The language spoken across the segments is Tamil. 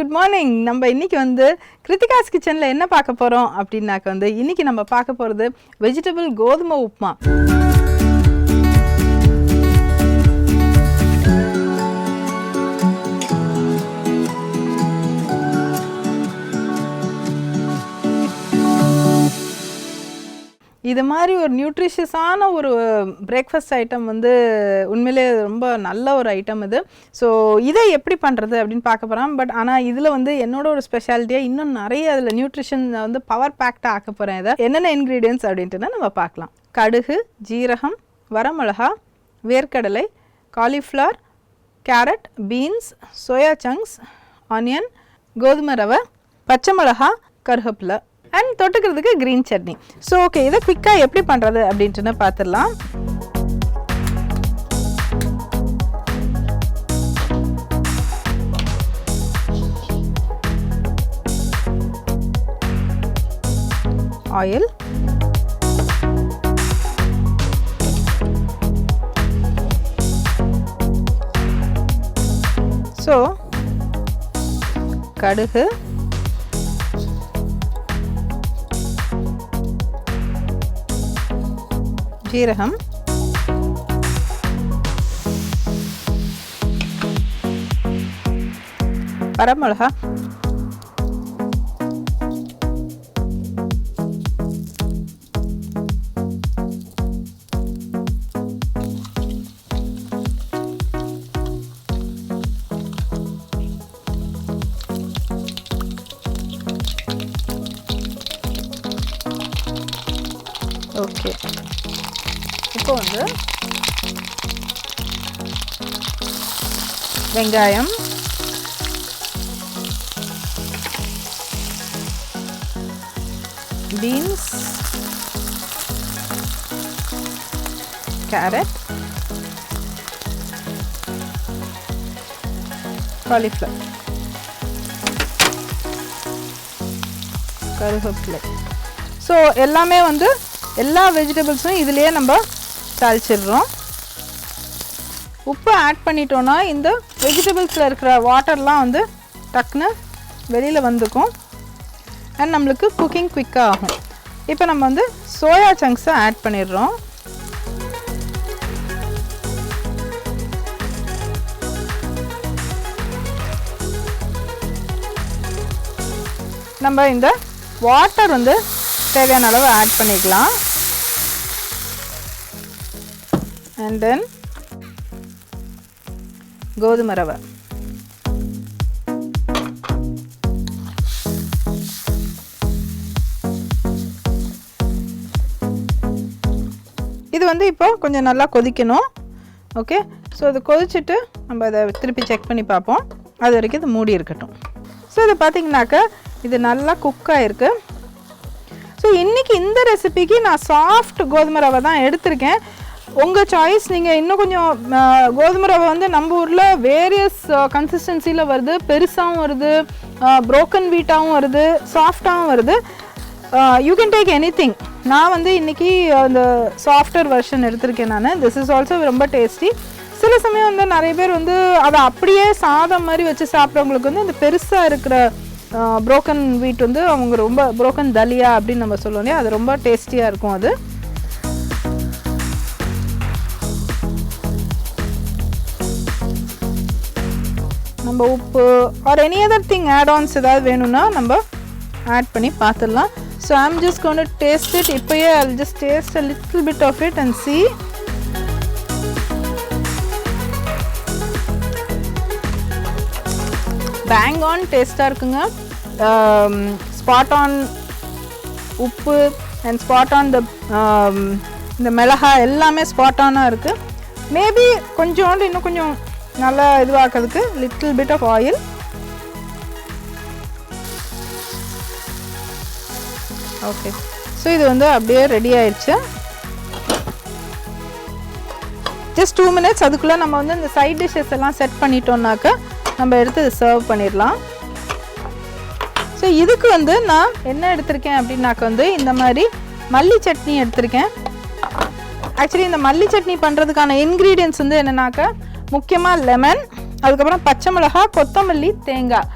Good morning. நம்ம இன்னைக்கு வந்து கிருத்திகாஸ் கிச்சனில் என்ன பார்க்க போகிறோம் அப்படின்னாக்க வந்து இன்னைக்கு நம்ம பார்க்க போகிறது வெஜிடபிள் கோதுமை உப்புமா. இது மாதிரி ஒரு நியூட்ரிஷியஸான ஒரு பிரேக்ஃபாஸ்ட் ஐட்டம் வந்து உண்மையிலே ரொம்ப நல்ல ஒரு ஐட்டம் இது. ஸோ இதை எப்படி பண்ணுறது அப்படின்னு பார்க்க போகிறோம். பட் ஆனால் இதில் வந்து என்னோட ஒரு ஸ்பெஷாலிட்டியாக இன்னும் நிறைய அதில் நியூட்ரிஷன் வந்து பவர் பேக்டாக ஆக்க போகிறேன். இதை என்னென்ன இன்க்ரீடியன்ட்ஸ் அப்படின்ட்டுனா நம்ம பார்க்கலாம். கடுகு, ஜீரகம், வரமிளகா, வேர்க்கடலை, cauliflower, carrot, beans, soya chunks, onion, கோதுமை ரவை, பச்சை மிளகா, கருவேப்பிலை அண்ட் தொட்டுக்கிறதுக்கு க்ரீன் சட்னி. ஸோ ஓகே, இதை குவிக்காக எப்படி பண்ணுறது அப்படின்ட்டு பார்த்துடலாம். ஆயில், ஸோ கடுகு, ஜீரகம், வரமிளகா, ஓகே. இப்போ வந்து வெங்காயம், பீன்ஸ், கேரட், காலிஃப்ளவர், கருவேப்பிலை. ஸோ எல்லாமே வந்து எல்லா வெஜிடபிள்ஸும் இதுலேயே நம்ம தாளிச்சிடுறோம். உப்பு ஆட் பண்ணிட்டோன்னா இந்த வெஜிடபிள்ஸில் இருக்கிற வாட்டர்லாம் வந்து டக்குன்னு வெளியில் வந்துக்கும் அண்ட் நம்மளுக்கு குக்கிங் குவிக்காக ஆகும். இப்போ நம்ம வந்து சோயா சங்க்ஸை ஆட் பண்ணிடுறோம். நம்ம இந்த வாட்டர் வந்து தேவையான அளவு ஆட் பண்ணிக்கலாம். அண்ட் தென் கோதுமை ரவை, இது வந்து இப்போ கொஞ்சம் நல்லா கொதிக்கணும். ஓகே, ஸோ இது கொதிச்சுட்டு நம்ம அதை திருப்பி செக் பண்ணி பார்ப்போம். அது வரைக்கும் இது மூடி இருக்கட்டும். ஸோ இது பார்த்திங்கனாக்கா இது நல்லா குக் ஆகிருக்கு. ஸோ இன்றைக்கி இந்த ரெசிபிக்கு நான் சாஃப்ட் கோதுமை ரவை தான் எடுத்திருக்கேன். உங்கள் சாய்ஸ். நீங்கள் இன்னும் கொஞ்சம் கோதுமை ரவை வந்து நம்ம ஊரில் வேரியஸ் கன்சிஸ்டன்சியில் வருது. பெருசாகவும் வருது, ப்ரோக்கன் வீட்டாகவும் வருது, சாஃப்டாகவும் வருது. You can take any thing. நான் வந்து இன்றைக்கி அந்த சாஃப்டர் வெர்ஷன் எடுத்திருக்கேன் நான். திஸ் இஸ் ஆல்சோ ரொம்ப டேஸ்டி. சில சமயம் வந்து நிறைய பேர் வந்து அதை அப்படியே சாதம் மாதிரி வச்சு சாப்பிட்றவங்களுக்கு வந்து இந்த பெருசாக இருக்கிற ப்ரோக்கன் வீட் வந்து அவங்க ரொம்ப ப்ரோக்கன் தலியா அப்படின்னு நம்ம சொல்லுவோம் இல்லையா, அது ரொம்ப டேஸ்டியாக இருக்கும். அது நம்ம உப்பு or any other thing add ons ஏதாவது வேணும்னா நம்ம ஆட் பண்ணி பார்த்துடலாம். So I am just going to taste it. இப்போயே I will just taste a little bit of it and see. Bang on டேஸ்ட்டாக இருக்குங்க. ஸ்பாட் ஆன் உப்பு அண்ட் ஸ்பாட் ஆன் இந்த மிளகா எல்லாமே ஸ்பாட் ஆனாக இருக்குது. மேபி கொஞ்சோண்டு இன்னும் கொஞ்சம் நல்லா இதுவாக்கிறதுக்கு little bit of oil. Okay, so இது வந்து அப்படியே ரெடி ஆயிடுச்சு. Just 2 minutes. அதுக்குள்ளே நம்ம வந்து இந்த சைட் டிஷ்ஷஸ் எல்லாம் செட் பண்ணிட்டோம்னாக்க நம்ம எடுத்து சர்வ் பண்ணிடலாம். ஸோ இதுக்கு வந்து நான் என்ன எடுத்திருக்கேன் அப்படின்னாக்க வந்து இந்த மாதிரி மல்லி சட்னி எடுத்திருக்கேன். ஆக்சுவலி இந்த மல்லி சட்னி பண்ணுறதுக்கான இன்க்ரீடியன்ட்ஸ் வந்து என்னென்னாக்கா முக்கியமாக லெமன், அதுக்கப்புறம் பச்சை மிளகா, கொத்தமல்லி, தேங்காய்.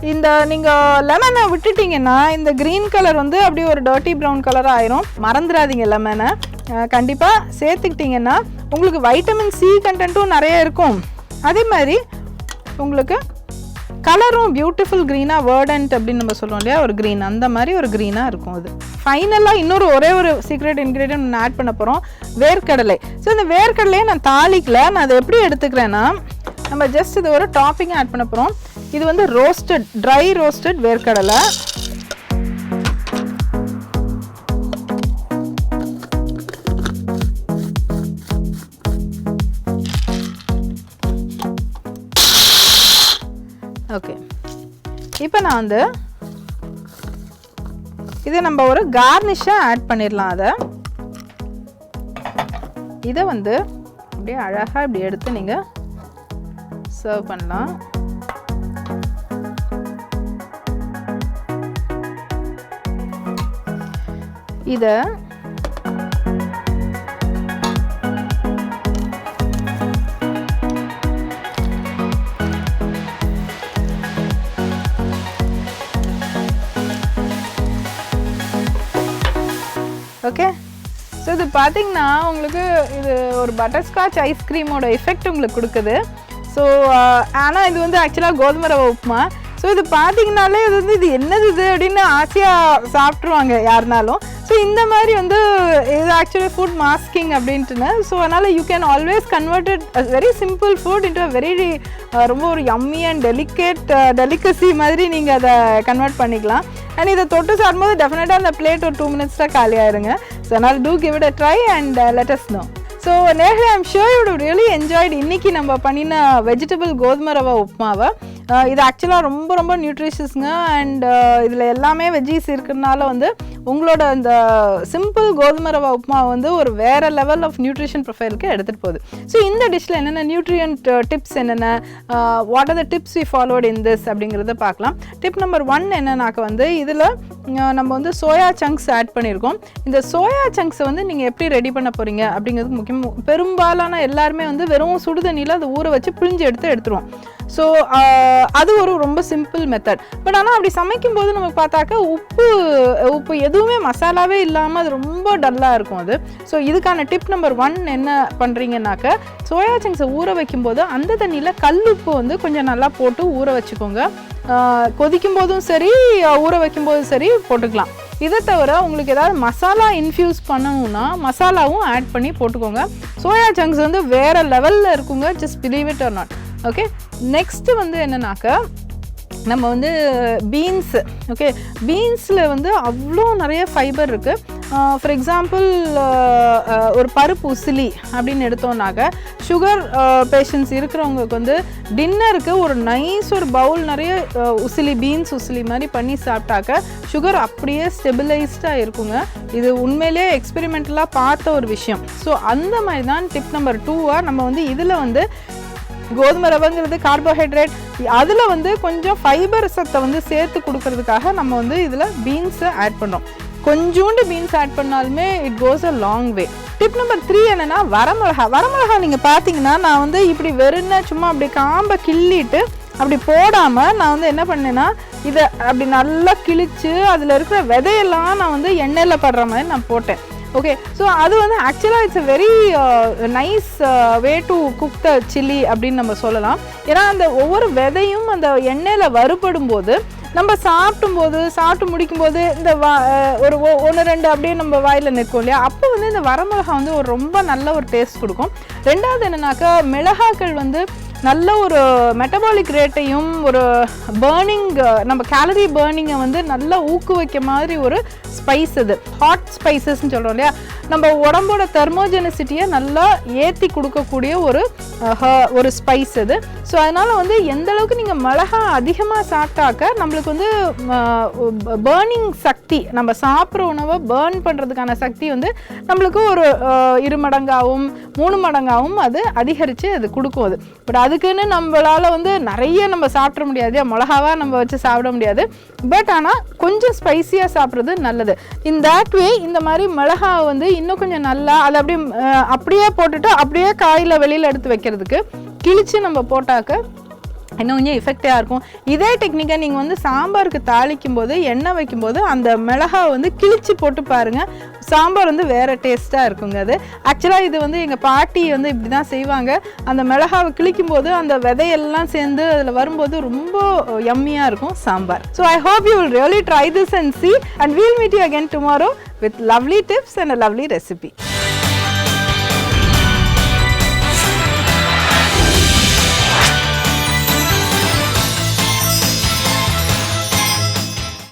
இந்த நீங்கள் லெமனை விட்டுட்டிங்கன்னா இந்த க்ரீன் கலர் வந்து அப்படியே ஒரு டர்ட்டி ப்ரௌன் கலராக ஆயிரும். மறந்துடாதீங்க லெமனை கண்டிப்பாக சேர்த்துக்கிட்டிங்கன்னா உங்களுக்கு வைட்டமின் சி கண்டென்ட்டும் நிறைய இருக்கும். அதே மாதிரி உங்களுக்கு கலரும் பியூட்டிஃபுல் க்ரீனாக வேர்டன்ட் அப்படின்னு நம்ம சொல்லுவோம் இல்லையா, ஒரு க்ரீன் அந்த மாதிரி ஒரு க்ரீனாக இருக்கும். அது ஃபைனலாக இன்னொரு ஒரே ஒரு சீக்ரெட் இன்க்ரீடியன்ட் நான் ஆட் பண்ண போகிறோம், வேர்க்கடலை. ஸோ இந்த வேர்க்கடலையை நான் தாளிக்கல, நான் அதை எப்படி எடுத்துக்கிறேன்னா நம்ம ஜஸ்ட் இது ஒரு டாப்பிங் ஆட் பண்ண போகிறோம். இது வந்து ரோஸ்டட் ட்ரை ரோஸ்டட் வேர்க்கடலை. ஓகே, இப்போ நான் வந்து இதை நம்ம ஒரு கார்னிஷாக ஆட் பண்ணிடலாம். இதை வந்து அப்படியே அழகாக இப்படி எடுத்து நீங்கள் சர்வ் பண்ணலாம். இதை ஓகே. ஸோ இது பார்த்தீங்கன்னா உங்களுக்கு இது ஒரு பட்டர்ஸ்காட்ச் ஐஸ்கிரீமோட எஃபெக்ட் உங்களுக்கு கொடுக்குது. ஸோ ஆனால் இது வந்து ஆக்சுவலாக கோதுமை ரவை உப்புமா. ஸோ இது பார்த்தீங்கனாலே இது வந்து இது என்னது இது அப்படின்னு ஆசையாக சாப்பிட்ருவாங்க யாருனாலும். ஸோ இந்த மாதிரி வந்து இது ஆக்சுவலி ஃபுட் மாஸ்கிங் அப்படின்ட்டுன்னு. ஸோ அதனால் you can always converted very simple food into very ரொம்ப ஒரு யம்மி அண்ட் டெலிகசி மாதிரி நீங்கள் அதை கன்வெர்ட் பண்ணிக்கலாம். அண்ட் இதை தொட்டு சாப்பிடும்போது டெஃபினட்டாக அந்த பிளேட் ஒரு 2 minutes காலி ஆயிருங்க. ஸோ அதனால் to give it a try and let us know. So நேர்களே, I'm sure you would really enjoyed இன்றைக்கி நம்ம பண்ணின வெஜிடபிள் கோதுமை ரவை உப்புமாவை. இது ஆக்சுவலாக ரொம்ப ரொம்ப நியூட்ரிஷியஸ்ங்க. அண்ட் இதில் எல்லாமே வெஜ்ஜீஸ் இருக்கிறதுனால வந்து உங்களோட இந்த சிம்பிள் கோதுமை ரவை உப்புமா வந்து ஒரு வேறு லெவல் ஆஃப் நியூட்ரிஷன் ப்ரொஃபைலுக்கு எடுத்துகிட்டு போகுது. ஸோ இந்த டிஷ்ஷில் என்னென்ன நியூட்ரியன்ட் டிப்ஸ், என்னென்ன what are the tips we followed in this அப்படிங்கிறத பார்க்கலாம். டிப் நம்பர் 1 என்னன்னாக்க வந்து இதில் நம்ம வந்து சோயா சங்க்ஸ் ஆட் பண்ணியிருக்கோம். இந்த சோயா சங்க்ஸை வந்து நீங்கள் எப்படி ரெடி பண்ண போகிறீங்க அப்படிங்கிறது முக்கியம். பெரும்பாலான எல்லாருமே வந்து வெறும் சுடுதண்ணியில் அதை ஊற வச்சு பிழிஞ்சு எடுத்துருவோம். ஸோ அது ஒரு ரொம்ப சிம்பிள் மெத்தட். பட் ஆனால் அப்படி சமைக்கும்போது நமக்கு பார்த்தாக்க உப்பு எதுவுமே மசாலாவே இல்லாமல் அது ரொம்ப டல்லாக இருக்கும் அது. ஸோ இதுக்கான டிப் நம்பர் 1 என்ன பண்ணுறீங்கன்னாக்க, சோயா சங்க்ஸை ஊற வைக்கும்போது அந்த தண்ணியில் கல்லுப்பு வந்து கொஞ்சம் நல்லா போட்டு ஊற வச்சுக்கோங்க. கொதிக்கும் போதும் சரி, ஊற வைக்கும்போதும் சரி போட்டுக்கலாம். இதை தவிர உங்களுக்கு ஏதாவது மசாலா இன்ஃப்யூஸ் பண்ணணும்னா மசாலாவும் ஆட் பண்ணி போட்டுக்கோங்க. சோயா சங்க்ஸ் வந்து வேறு லெவலில் இருக்குங்க, just believe it or not. Okay, next வந்து என்னன்னாக்க நம்ம வந்து பீன்ஸு. ஓகே, பீன்ஸில் வந்து அவ்வளோ நிறைய ஃபைபர் இருக்குது. ஃபார் எக்ஸாம்பிள் ஒரு பருப்பு உசிலி அப்படின்னு எடுத்தோம்னாக்க சுகர் பேஷண்ட்ஸ் இருக்கிறவங்களுக்கு வந்து டின்னருக்கு ஒரு நைஸ் ஒரு பவுல் நிறைய பீன்ஸ் உசிலி மாதிரி பண்ணி சாப்பிட்டாக்க சுகர் அப்படியே ஸ்டெபிளைஸ்டாக இருக்குங்க. இது உண்மையிலே எக்ஸ்பெரிமெண்டலாக பார்த்த ஒரு விஷயம். ஸோ அந்த மாதிரி தான் டிப் நம்பர் 2 நம்ம வந்து இதில் வந்து கோதுமை ரவைங்கிறது கார்போஹைட்ரேட், அதில் வந்து கொஞ்சம் ஃபைபர் சத்தை வந்து சேர்த்து கொடுக்கறதுக்காக நம்ம வந்து இதில் பீன்ஸை ஆட் பண்ணுறோம். கொஞ்சோண்டு பீன்ஸ் ஆட் பண்ணாலுமே it goes a long way. Tip number 3 என்னென்னா வரமிளகா நீங்கள் பார்த்தீங்கன்னா நான் வந்து இப்படி வெறும்னா சும்மா அப்படி காம்பை கிள்ளிட்டு அப்படி போடாமல் நான் வந்து என்ன பண்ணேன்னா இதை அப்படி நல்லா கிழிச்சு அதில் இருக்கிற விதையெல்லாம் நான் வந்து எண்ணெயில் படுற மாதிரி நான் போட்டேன். ஓகே, ஸோ அது வந்து ஆக்சுவலாக it's a very nice way to cook the chilli அப்படின்னு நம்ம சொல்லலாம். ஏன்னா அந்த ஒவ்வொரு விதையும் அந்த எண்ணெயில் வறுபடும் போது நம்ம சாப்பிட்டு முடிக்கும்போது இந்த ஒரு 1-2 அப்படியே நம்ம வாயில் நிற்கும் இல்லையா, அப்போ வந்து இந்த வரமிளகா வந்து ஒரு ரொம்ப நல்ல ஒரு டேஸ்ட் கொடுக்கும். ரெண்டாவது என்னன்னாக்கா மிளகாக்கள் வந்து நல்ல ஒரு மெட்டபாலிக் ரேட்டையும் ஒரு பர்னிங் நம்ம கேலரி பர்னிங்கை வந்து நல்லா ஊக்குவிக்க மாதிரி ஒரு ஸ்பைஸ். அது ஹாட் ஸ்பைசஸ்ன்னு சொல்கிறோம் இல்லையா, நம்ம உடம்போட தெர்மோஜெனிசிட்டியை நல்லா ஏற்றி கொடுக்கக்கூடிய ஒரு ஸ்பைஸ் அது. ஸோ அதனால் வந்து எந்த அளவுக்கு நீங்கள் மிளகா அதிகமாக சாப்பிட்டாக்க நம்மளுக்கு வந்து பர்னிங் சக்தி, நம்ம சாப்பிட்ற உணவை பர்ன் பண்ணுறதுக்கான சக்தி வந்து நம்மளுக்கு ஒரு 2 மடங்காகவும் 3 மடங்காகவும் அது அதிகரித்து அது கொடுக்கும். அது பட் அதுக்குன்னு நம்மளால் வந்து நிறைய நம்ம சாப்பிட முடியாது, மிளகாவாக நம்ம வச்சு சாப்பிட முடியாது. பட் ஆனால் கொஞ்சம் ஸ்பைஸியாக சாப்பிட்றது நல்லது. இன் தேட் வே இந்த மாதிரி மிளகாவை வந்து இன்னும் கொஞ்சம் நல்லா அதை அப்படியே போட்டுட்டு அப்படியே காயில் வெளியில் எடுத்து வைக்கிறதுக்கு கிழிச்சு நம்ம போட்டாக்க இன்னும் கொஞ்சம் எஃபெக்டிவாக இருக்கும். இதே டெக்னிக்கை நீங்கள் வந்து சாம்பாருக்கு தாளிக்கும் போது எண்ணெய் வைக்கும்போது அந்த மிளகாவை வந்து கிழிச்சு போட்டு பாருங்கள், சாம்பார் வந்து வேறு டேஸ்ட்டாக இருக்குங்க. அது ஆக்சுவலாக இது வந்து எங்கள் பாட்டி வந்து இப்படி தான் செய்வாங்க. அந்த மிளகாவை கிழிக்கும் போது அந்த விதையெல்லாம் சேர்ந்து அதில் வரும்போது ரொம்ப யம்மியாக இருக்கும் sambar. So I hope you will really try this and see, and we'll meet you again tomorrow with lovely tips and a lovely recipe.